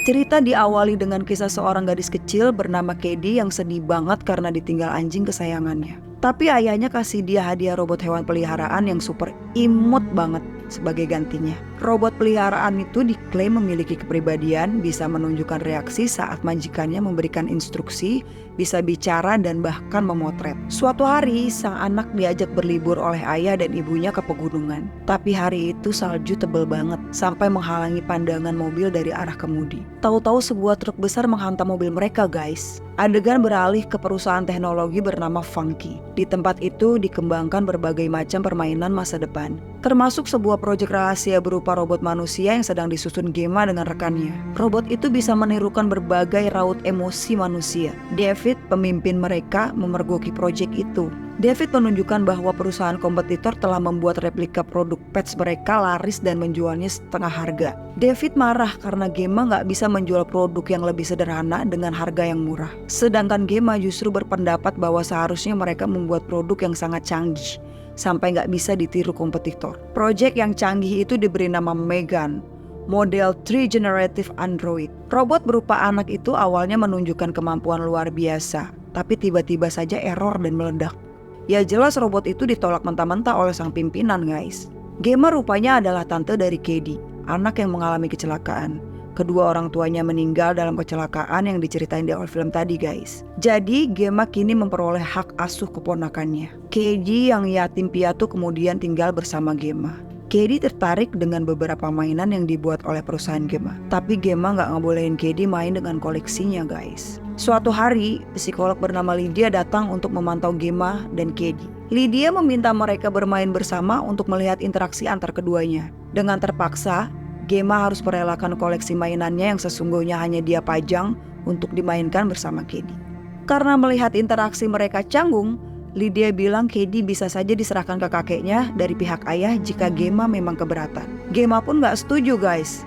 Cerita diawali dengan kisah seorang gadis kecil bernama Katie yang sedih banget karena ditinggal anjing kesayangannya. Tapi ayahnya kasih dia hadiah robot hewan peliharaan yang super imut banget sebagai gantinya. Robot peliharaan itu diklaim memiliki kepribadian, bisa menunjukkan reaksi saat majikannya memberikan instruksi, bisa bicara dan bahkan memotret. Suatu hari, sang anak diajak berlibur oleh ayah dan ibunya ke pegunungan. Tapi hari itu salju tebal banget, sampai menghalangi pandangan mobil dari arah kemudi. Tahu-tahu sebuah truk besar menghantam mobil mereka, guys. Adegan beralih ke perusahaan teknologi bernama Funky. Di tempat itu dikembangkan berbagai macam permainan masa depan, termasuk sebuah proyek rahasia berupa robot manusia yang sedang disusun Gemma dengan rekannya. Robot itu bisa menirukan berbagai raut emosi manusia. David, pemimpin mereka, memergoki proyek itu. David menunjukkan bahwa perusahaan kompetitor telah membuat replika produk pets mereka laris dan menjualnya setengah harga. David marah karena Gemma nggak bisa menjual produk yang lebih sederhana dengan harga yang murah. Sedangkan Gemma justru berpendapat bahwa seharusnya mereka membuat produk yang sangat canggih, sampai nggak bisa ditiru kompetitor. Proyek yang canggih itu diberi nama Megan, model 3 generative android. Robot berupa anak itu awalnya menunjukkan kemampuan luar biasa, tapi tiba-tiba saja error dan meledak. Ya jelas robot itu ditolak mentah-mentah oleh sang pimpinan, guys. Gemma rupanya adalah tante dari Katie, anak yang mengalami kecelakaan. Kedua orang tuanya meninggal dalam kecelakaan yang diceritain di awal film tadi, guys. Jadi Gemma kini memperoleh hak asuh keponakannya. Katie yang yatim piatu kemudian tinggal bersama Gemma. Katie tertarik dengan beberapa mainan yang dibuat oleh perusahaan Gemma. Tapi Gemma nggak ngebolehin Katie main dengan koleksinya, guys. Suatu hari, psikolog bernama Lydia datang untuk memantau Gemma dan Katie. Lydia meminta mereka bermain bersama untuk melihat interaksi antar keduanya. Dengan terpaksa, Gemma harus merelakan koleksi mainannya yang sesungguhnya hanya dia pajang untuk dimainkan bersama Katie. Karena melihat interaksi mereka canggung, Lydia bilang Katie bisa saja diserahkan ke kakeknya dari pihak ayah jika Gemma memang keberatan. Gemma pun gak setuju, guys.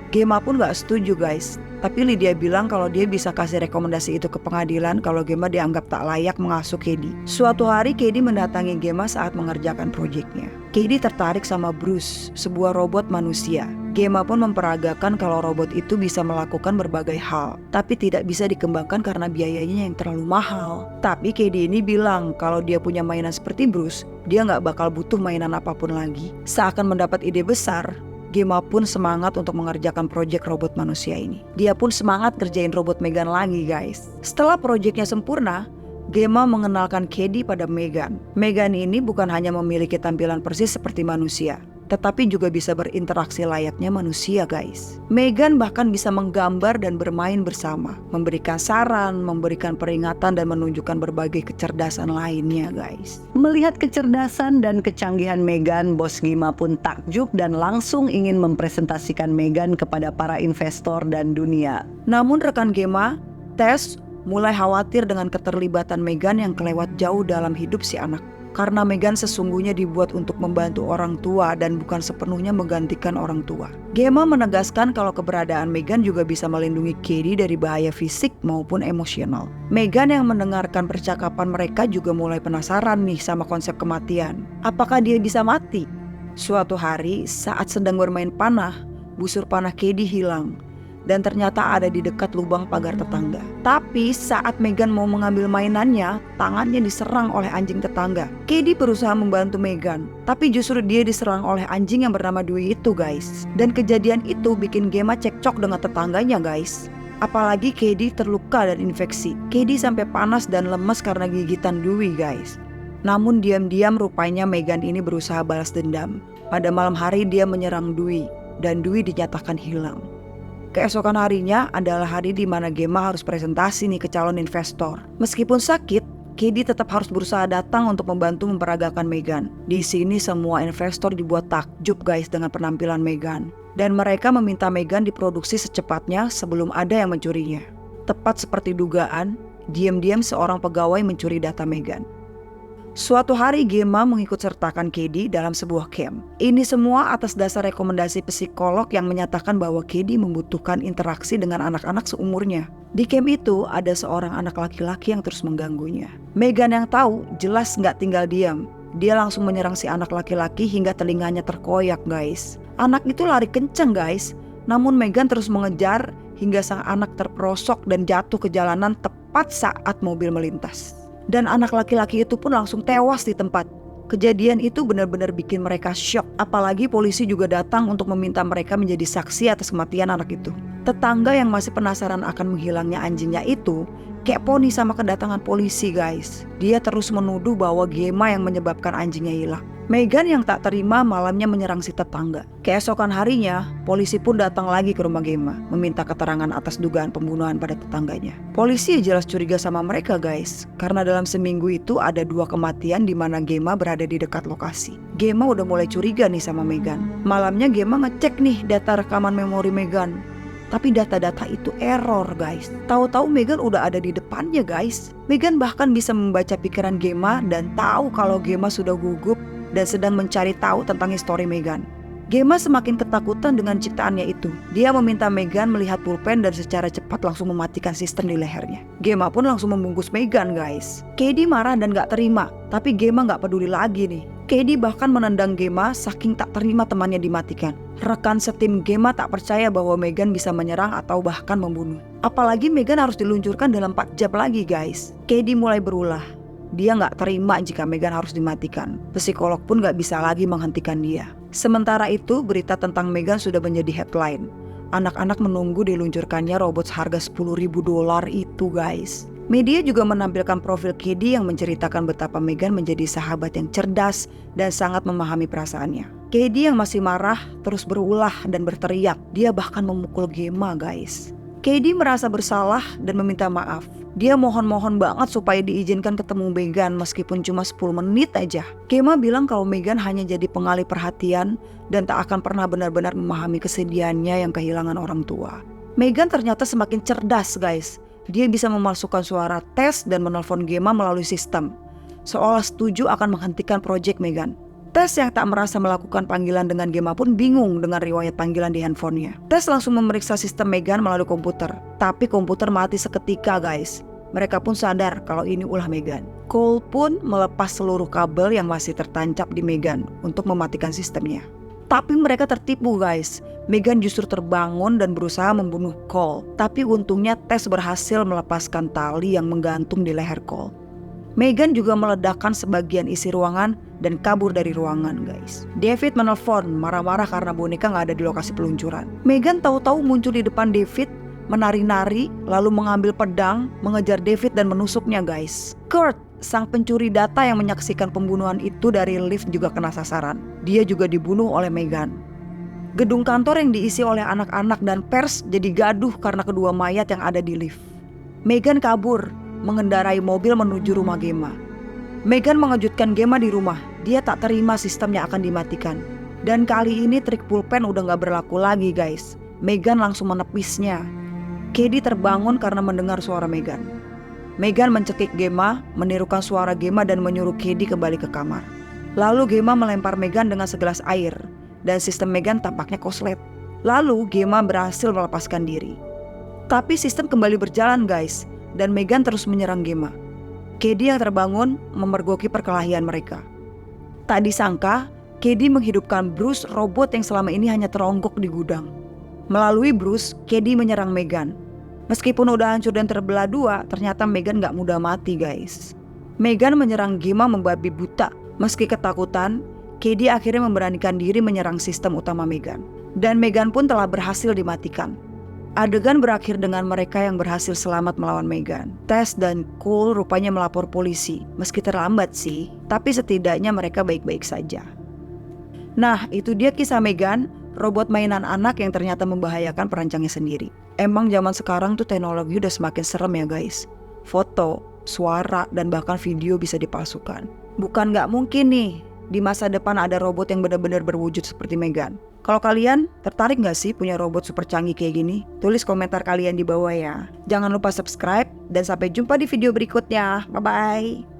Tapi Lydia bilang kalau dia bisa kasih rekomendasi itu ke pengadilan kalau Gemma dianggap tak layak mengasuh Katie. Suatu hari Katie mendatangi Gemma saat mengerjakan proyeknya. Katie tertarik sama Bruce, sebuah robot manusia. Gemma pun memperagakan kalau robot itu bisa melakukan berbagai hal, tapi tidak bisa dikembangkan karena biayanya yang terlalu mahal. Tapi Katie ini bilang kalau dia punya mainan seperti Bruce, dia nggak bakal butuh mainan apapun lagi. Seakan mendapat ide besar, Gemma pun semangat untuk mengerjakan proyek robot manusia ini. Dia pun semangat kerjain robot Megan lagi, guys. Setelah proyeknya sempurna, Gemma mengenalkan Katie pada Megan. Megan ini bukan hanya memiliki tampilan persis seperti manusia, tetapi juga bisa berinteraksi layaknya manusia, guys. Megan bahkan bisa menggambar dan bermain bersama, memberikan saran, memberikan peringatan, dan menunjukkan berbagai kecerdasan lainnya, guys. Melihat kecerdasan dan kecanggihan Megan, bos Gemma pun takjub dan langsung ingin mempresentasikan Megan kepada para investor dan dunia. Namun rekan Gemma, Tess, mulai khawatir dengan keterlibatan Megan yang kelewat jauh dalam hidup si anak. Karena Megan sesungguhnya dibuat untuk membantu orang tua dan bukan sepenuhnya menggantikan orang tua. Gemma menegaskan kalau keberadaan Megan juga bisa melindungi Katie dari bahaya fisik maupun emosional. Megan yang mendengarkan percakapan mereka juga mulai penasaran nih sama konsep kematian. Apakah dia bisa mati? Suatu hari saat sedang bermain panah, busur panah Katie hilang. Dan ternyata ada di dekat lubang pagar tetangga. Tapi saat Megan mau mengambil mainannya, tangannya diserang oleh anjing tetangga. Katie berusaha membantu Megan, tapi justru dia diserang oleh anjing yang bernama Dewey itu, guys. Dan kejadian itu bikin Gemma cekcok dengan tetangganya, guys. Apalagi Katie terluka dan infeksi. Katie sampai panas dan lemas karena gigitan Dewey, guys. Namun diam-diam rupanya Megan ini berusaha balas dendam. Pada malam hari dia menyerang Dewey, dan Dewey dinyatakan hilang. Keesokan harinya adalah hari di mana Gemma harus presentasi nih ke calon investor. Meskipun sakit, Katie tetap harus berusaha datang untuk membantu memperagakan Megan. Di sini semua investor dibuat takjub, guys, dengan penampilan Megan. Dan mereka meminta Megan diproduksi secepatnya sebelum ada yang mencurinya. Tepat seperti dugaan, diam-diam seorang pegawai mencuri data Megan. Suatu hari Gemma mengikut sertakan Katie dalam sebuah camp. Ini semua atas dasar rekomendasi psikolog yang menyatakan bahwa Katie membutuhkan interaksi dengan anak-anak seumurnya. Di camp itu ada seorang anak laki-laki yang terus mengganggunya. Megan yang tahu jelas nggak tinggal diam. Dia langsung menyerang si anak laki-laki hingga telinganya terkoyak, guys. Anak itu lari kenceng, guys. Namun Megan terus mengejar hingga sang anak terperosok dan jatuh ke jalanan tepat saat mobil melintas. Dan anak laki-laki itu pun langsung tewas di tempat. Kejadian itu benar-benar bikin mereka syok, apalagi polisi juga datang untuk meminta mereka menjadi saksi atas kematian anak itu. Tetangga yang masih penasaran akan menghilangnya anjingnya itu kepo nih sama kedatangan polisi guys. Dia terus menuduh bahwa Gemma yang menyebabkan anjingnya hilang. Megan yang tak terima malamnya menyerang si tetangga. Keesokan harinya, polisi pun datang lagi ke rumah Gemma, meminta keterangan atas dugaan pembunuhan pada tetangganya. Polisi jelas curiga sama mereka guys, karena dalam seminggu itu ada 2 kematian di mana Gemma berada di dekat lokasi. Gemma udah mulai curiga nih sama Megan. Malamnya Gemma ngecek nih data rekaman memori Megan. Tapi data-data itu error guys. Tahu-tahu Megan udah ada di depannya guys. Megan bahkan bisa membaca pikiran Gemma dan tahu kalau Gemma sudah gugup dan sedang mencari tahu tentang histori Megan. Gemma semakin ketakutan dengan ciptaannya itu. Dia meminta Megan melihat pulpen dan secara cepat langsung mematikan sistem di lehernya. Gemma pun langsung membungkus Megan guys. Katie marah dan gak terima, tapi Gemma gak peduli lagi nih. Katie bahkan menendang Gemma saking tak terima temannya dimatikan. Rekan setim Gemma tak percaya bahwa Megan bisa menyerang atau bahkan membunuh. Apalagi Megan harus diluncurkan dalam 4 jam lagi guys. Katie mulai berulah. Dia gak terima jika Megan harus dimatikan. Psikolog pun gak bisa lagi menghentikan dia. Sementara itu berita tentang Megan sudah menjadi headline. Anak-anak menunggu diluncurkannya robot seharga $10.000 itu guys. Media juga menampilkan profil Katie yang menceritakan betapa Megan menjadi sahabat yang cerdas dan sangat memahami perasaannya. Katie yang masih marah terus berulah dan berteriak. Dia bahkan memukul Gemma guys. Katie merasa bersalah dan meminta maaf. Dia mohon-mohon banget supaya diizinkan ketemu Megan meskipun cuma 10 menit aja. Gemma bilang kalau Megan hanya jadi pengalih perhatian dan tak akan pernah benar-benar memahami kesedihannya yang kehilangan orang tua. Megan ternyata semakin cerdas guys. Dia bisa memasukkan suara tes dan menelpon Gemma melalui sistem, seolah setuju akan menghentikan proyek Megan. Tes yang tak merasa melakukan panggilan dengan Gemma pun bingung dengan riwayat panggilan di handphonenya. Tes langsung memeriksa sistem Megan melalui komputer, tapi komputer mati seketika guys. Mereka pun sadar kalau ini ulah Megan. Cole pun melepas seluruh kabel yang masih tertancap di Megan untuk mematikan sistemnya. Tapi mereka tertipu guys. Megan justru terbangun dan berusaha membunuh Cole. Tapi untungnya tes berhasil melepaskan tali yang menggantung di leher Cole. Megan juga meledakkan sebagian isi ruangan dan kabur dari ruangan guys. David menelpon marah-marah karena boneka gak ada di lokasi peluncuran. Megan tahu-tahu muncul di depan David, menari-nari lalu mengambil pedang, mengejar David dan menusuknya guys. Kurt, sang pencuri data yang menyaksikan pembunuhan itu dari lift juga kena sasaran. Dia juga dibunuh oleh Megan. Gedung kantor yang diisi oleh anak-anak dan pers jadi gaduh karena kedua mayat yang ada di lift. Megan kabur, mengendarai mobil menuju rumah Gemma. Megan mengejutkan Gemma di rumah. Dia tak terima sistemnya akan dimatikan. Dan kali ini trik pulpen udah gak berlaku lagi guys. Megan langsung menepisnya. Katie terbangun karena mendengar suara Megan. Megan mencekik Gemma, menirukan suara Gemma dan menyuruh Katie kembali ke kamar. Lalu Gemma melempar Megan dengan segelas air. Dan sistem Megan tampaknya koslet. Lalu Gemma berhasil melepaskan diri. Tapi sistem kembali berjalan guys. Dan Megan terus menyerang Gemma. Katie yang terbangun memergoki perkelahian mereka. Tak disangka, Katie menghidupkan Bruce, robot yang selama ini hanya teronggok di gudang. Melalui Bruce, Katie menyerang Megan. Meskipun udah hancur dan terbelah 2, ternyata Megan gak mudah mati guys. Megan menyerang Gemma membabi buta. Meski ketakutan, Katie akhirnya memberanikan diri menyerang sistem utama Megan. Dan Megan pun telah berhasil dimatikan. Adegan berakhir dengan mereka yang berhasil selamat melawan Megan. Tess dan Cole rupanya melapor polisi. Meski terlambat sih, tapi setidaknya mereka baik-baik saja. Nah, itu dia kisah Megan, robot mainan anak yang ternyata membahayakan perancangnya sendiri. Emang zaman sekarang tuh teknologi udah semakin serem ya guys. Foto, suara, dan bahkan video bisa dipalsukan. Bukan gak mungkin nih, di masa depan ada robot yang benar-benar berwujud seperti Megan. Kalau kalian tertarik gak sih punya robot super canggih kayak gini? Tulis komentar kalian di bawah ya. Jangan lupa subscribe dan sampai jumpa di video berikutnya. Bye-bye.